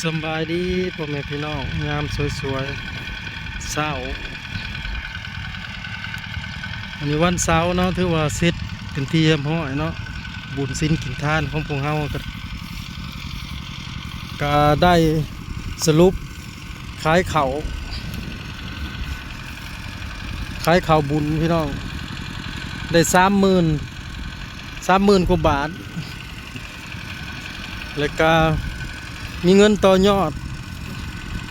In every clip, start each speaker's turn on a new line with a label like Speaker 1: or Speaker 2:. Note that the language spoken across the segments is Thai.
Speaker 1: สบายดีพ่อแม่พี่น้องงามสวยๆเศร้าอันนี้วันเสาร์เนาะถือว่าเสร็จเป็นที่เรียบร้อยเนาะบุญศีลกินทานของพวกเฮาก็ได้สรุปขายเขาวบุญพี่น้องได้30,000กว่าบาทแล้วก็มีเงินต่อยอด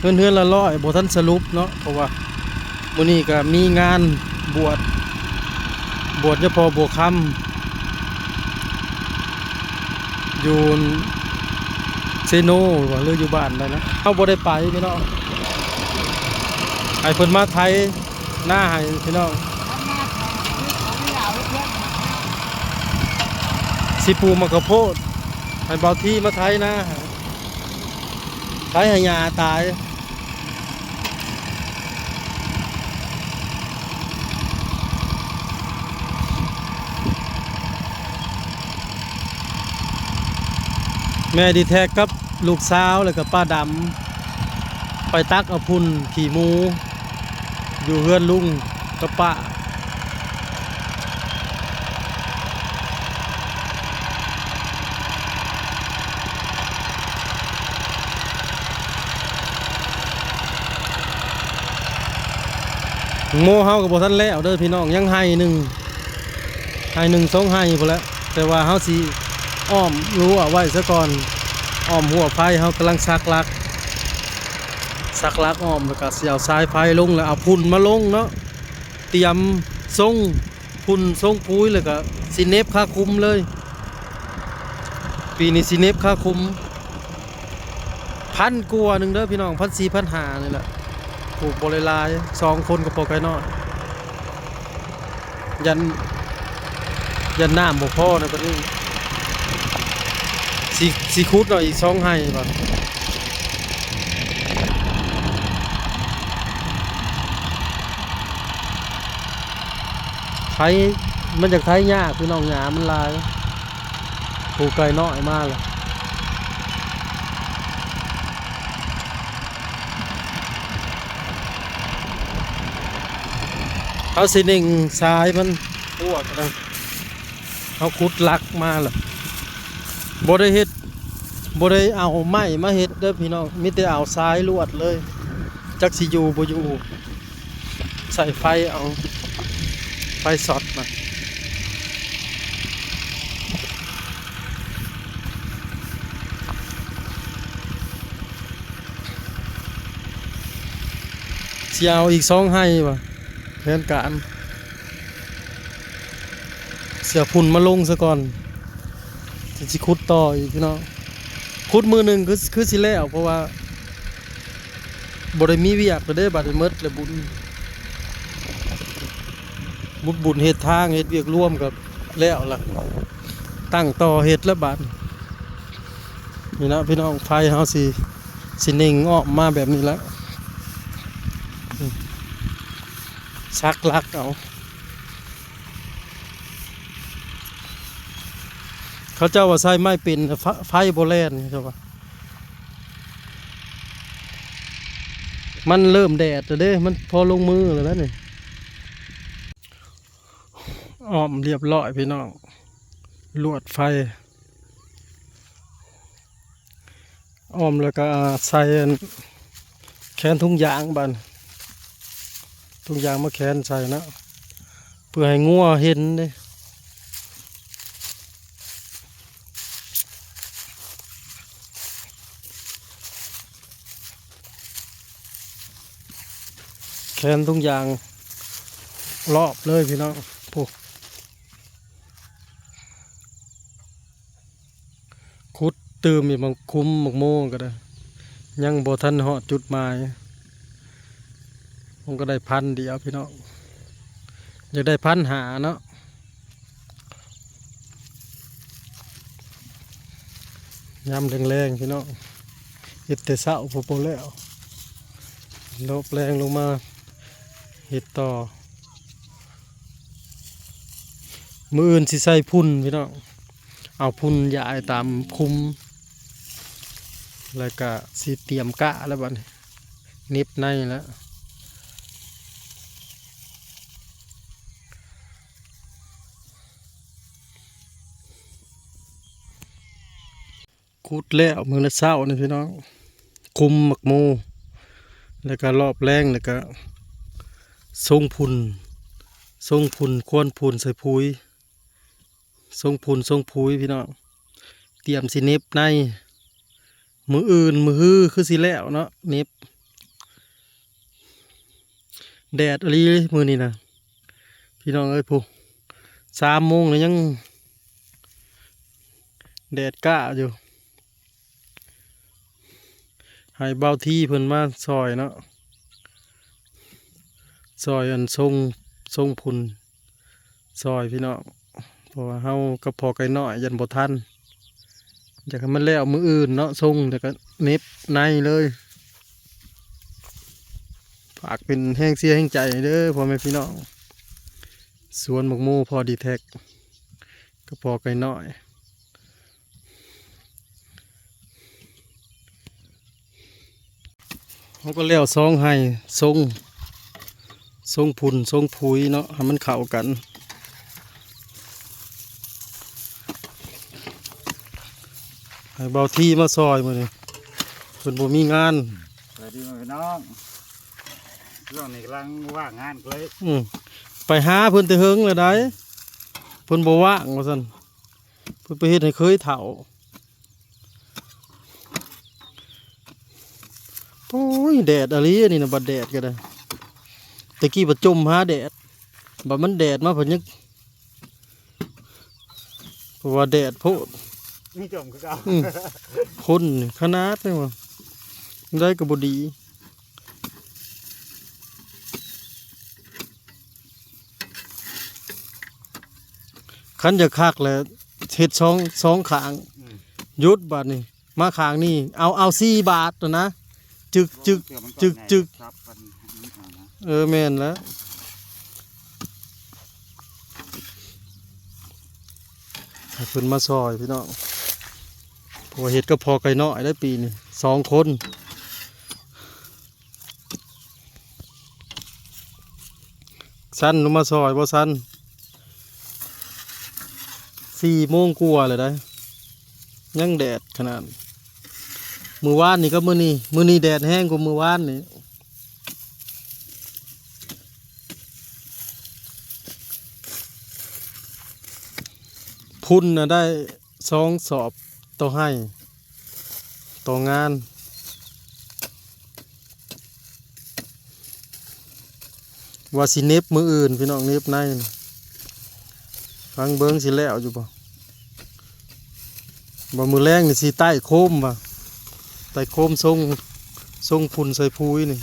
Speaker 1: เงินเดือนละ100บ่ทันสรุปเนาะเพราะว่ามื้อนี้ก็มีงานบวชเฉพาะบวกคำอยู่เซโนหรืออยู่บ้านได้นะเขาบ่ได้ไปพี่น้องให้เพิ่นมาไทยหน้าให้พี่น้องสิปูมะกะโพดให้เบาที่มาไทยนะไทยให้ยาตายแม่ดีแท็กกับลูกสาวแล้วก็ป้าดำไปตักเอาพุ่นขี่หมูอยู่เฮือนลุงกับป้าโมเฮากับบ่ทันแล้วเด้อพี่น้องยังให้หนึ่ง2ให้พอแล้วแต่ว่าเฮาสิอ้อมรู้เอาไว้ซะก่อนอ้อมหัวไฟเฮากำลังซักลักอ้อมแล้วก็เสียวสายไฟลงแล้วเอาพุ่นมาลงเนาะเตรียมทรงพุ่นทรงปุ้ยแล้วก็สิเนบค่าคุมเลยปีนี้สิเนบค่าคุม1,000 กว่านึงเด้อพี่น้อง1,400 1,500นี่แหละปลูกบริลาย2 คนกับปอไก่น้อยยันน้ำบ่พอนะก็นี่สิคุดหน่อยอีก2ให้ก่อนไถมันจากไถยากพี่น้องหญ้ามันลายปลูกไก่น้อยมากเลยเขาสิหนึ่งสายมันพวกนะเขาขุดลักมาล่ะบ่ได้เฮ็ดบ่ได้เอาไม้มาเฮ็ดเด้อพี่น้องมีแต่เอาสายลวดเลยจักสิอยู่บ่อยู่ใส่ไฟเอาไฟช็อตมาสิเอาอีก2ให้ว่ะแผนการเสียพุ่นมาลงซะก่อนสิขุดต่ออีกพี่น้องขุดมือหนึ่งคือสิแล้วเพราะว่าบ่ได้มีเวียกเลยเด้บัดนี้หมดแล้วบุญเฮ็ดทางเฮ็ดเวียกร่วมกับแล้วล่ะตั้งต่อเฮ็ดแล้วบัดนี่นะพี่น้องไฟเฮาสิเน่งออกมาแบบนี้แล้วซักลักเอาเขาเจ้าว่าใช้ไม้เป็นไฟโบแลนใช่ปะมันเริ่มแดดแล้วเด้มันพอลงมือแล้วนี่อ้อมเรียบร้อยพี่น้องลวดไฟอ้อมแล้วก็ใส่แขนถุงยางบันถุงยางมาแขนใส่นะเพื่อให้งัวเห็นเด้แขนทุกอย่างรอบเลยพี่น้องพวกคุดตืมอีกบางคุ้มบางโม่ก็ได้ยังบ่ทันเหาะจุดหมายผมก็ได้1,000เดียวพี่น้องอยากได้1,500เนาะยำแรงๆพี่น้องเฮ็ดแต่เช้าพอแล้วลบแรงลงมาเฮ็ดต่อมืออื่นสิใส่พุ่นพี่น้องเอาพุ่นยายตามคุม แล้วก็สิเตรียมกะแล้วบัดนี้เน็บในแล้วขุดแล้วมื้อละเช้านี่พี่น้องคุมหมักโมแล้วก็รอบแรงแล้วก็ทรงพุ่นควรพุ่นใส่ปุ๋ยทรงปุ๋ยพี่น้องเตรียมสิเน็บในมืออื่นมือฮือคือสิแล้วเนาะเน็บแดดอะไรมือนี่นะพี่น้องเอ้ยผู้3 โมงเลยยังแดดกล้าอยู่ให้เบาที่เพิ่นมาซอยเนาะซอยอันทรงพุ่นซอยพี่น้องเพราะว่าเฮากับพอไก่น้อยยันบ่ทันอยากให้มันแล้วมืออื่นเนาะทรงแต่ก็เน็บในเลยฝากเป็นแห้งเสียแห้งใจเด้อพ่อแม่พี่น้องสวนหมกโมพอดีแท็กก็พอไก่น้อยเขาก็แล้วซองให้ทรงพุ่นทรงผุยเนาะให้มันเข้ากันให้เบาที่มาซอยมาเลยเพิ่นบ่มีงาน
Speaker 2: สวัสดีพี่น้องเรื่องนี้กำลังว่างงานเลย
Speaker 1: ไปหาเพิ่นแต่เฮิงเลยได้เพิ่นบ่ว่างว่าซั่นเพิ่นไปเฮ็ดให้เคยเฒ่าโอ้ยแดดอะไรนี่นะบัดแดดก็ได้ตะกี้บัดจมหาแดดบัดมันแดดมาเพิ่นยังเพราะว่าแดดโพด
Speaker 2: นี่จมคือเก่า
Speaker 1: คนขนาดนี่ว่าได้ก็บ่ดีคันจะคักแล้วเฮ็ดสองข้างยุดบาดนี่มาข้างนี่เอา4 บาทตัวนะจึกแม่นแล้วให้เพิ่นมาซอยพี่น้องเพราะเฮ็ดก็พอไก่น้อยได้ปีนี้2 คนสั้นลงมาซอยบ่สั้น4 โมงกว่าเลยได้ยังแดดขนาดมื้อวานนี่ก็มื้อนี้แดดแห้งกว่ามื้อวานนี่พุ่นน่ะได้2 สอบต่อให้ต่องานว่าสิเน็บมืออื่นพี่น้องเน็บในฟังเบิ้งสิแล้วอยู่บ่มือแรงนี่สิใต้โคมบ่ใต้โคมทรงพุ่นใส่พุ้ยนี่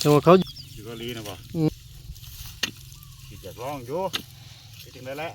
Speaker 1: จังว่าเขา
Speaker 2: อยู่เกาหลีนะบ่อยากลองอยู่ไปถึงได้แล้ว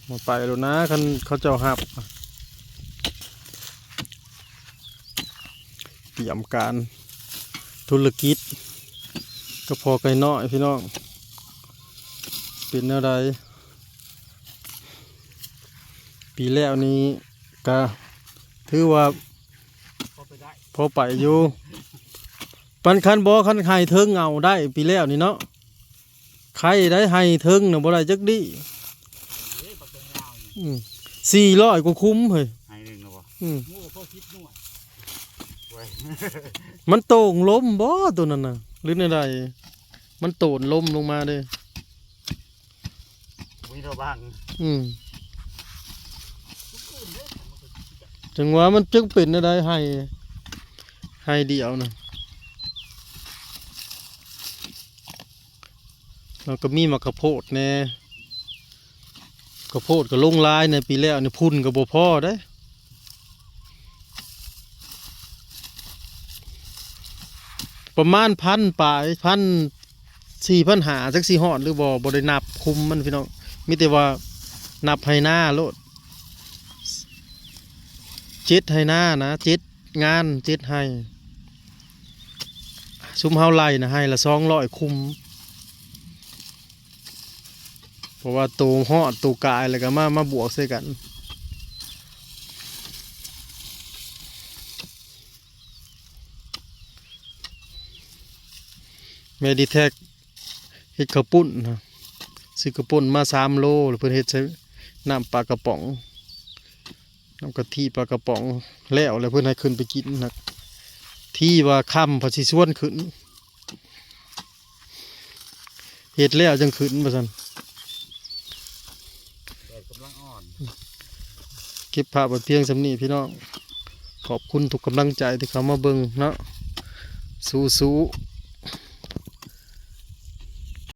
Speaker 1: มาไปแล้วนะคันเขาเจ้าหับเตรียมการธุรกิจก็พอไกลน้อยพี่น้องเป็นอะไรปีแล้วนี้ก็ถือว่าพอไปอยู่ปันคันบ่คันไข่เทิงเอาได้ปีแล้วนี่เนาะไข่ได้ไข่เทิงน่ะบ่ได้จักดิ400 ก็คุ้มเฮ้ย
Speaker 2: ไข่หนึ่งนะบ่
Speaker 1: มันโต่งล้มบ่ตัวนั้นน่ะหรืออะไรมันโต่นล้มลงมาเด้
Speaker 2: มีตัวบ้าง
Speaker 1: จังว่ามันจึงเป็นอะไรให้เดียวนะเราก็มีมะกะโพดแน่กะโพดก็ลงลายในปีแล้วนี่พุ่นก็บ่พอได้ประมาณ1,000 ปลาย4,500จักสิฮอดหรือบ่ได้นับคุมมันพี่น้องมีแต่ว่านับให้หน้าโลด7ให้หน้านะ7 งาน7ให้ ซุมเฮาไล่นะให้ละ200คุมเพราะว่าตัวฮอดตัวกายแล้วก็มาบวกใส่กันเมดิแท็กเฮ็ดข้าวปุ้นนะซื้อข้าวปุ้นมา3 โลแล้วเพิ่นเฮ็ดใช้น้ำปลากระป๋องน้ำกะทิปลากระป๋องแล้วเพิ่นให้ขึ้นไปกินนะที่ว่าค่ำพอสิส่วนขึ้นเฮ็ดแล้วจังขึ้นว่าซั่น
Speaker 2: แดดกำลังอ่อน
Speaker 1: เก็บภาพไว้เพียงสำนี้พี่น้องขอบคุณทุกกำลังใจที่เข้ามาเบิ่งเนาะสู้